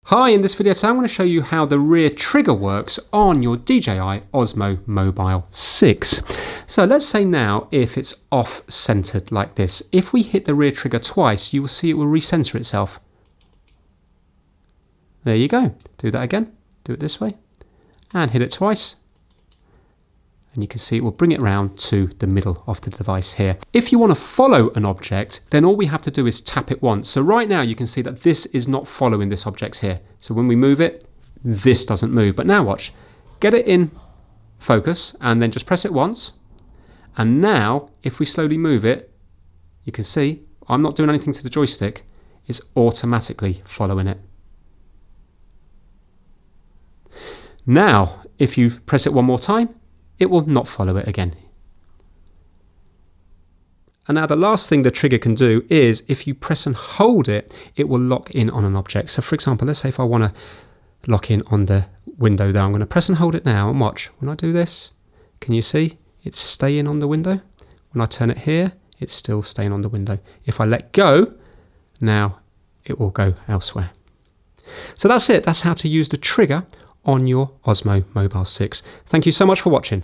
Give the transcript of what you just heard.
Hi, in this video today I'm going to show you how the rear trigger works on your DJI OSMO Mobile 6. So let's say now if it's off-centered like this, if we hit the rear trigger twice, you will see it will recenter itself. There you go. Do that again. Do it this way and hit it twice. And you can see it will bring it round to the middle of the device here. If you want to follow an object, then all we have to do is tap it once. So right now you can see that this is not following this object here. So when we move it, this doesn't move. But now watch. Get it in focus and then just press it once. And now if we slowly move it, you can see I'm not doing anything to the joystick. It's automatically following it. Now, if you press it one more time, it will not follow it again. And now the last thing the trigger can do is if you press and hold it, it will lock in on an object. So for example, let's say if I want to lock in on the window there, I'm going to press and hold it now and watch. When I do this, can you see it's staying on the window? When I turn it here, it's still staying on the window. If I let go, now it will go elsewhere. So that's it. That's how to use the trigger on your OSMO Mobile 6. Thank you so much for watching.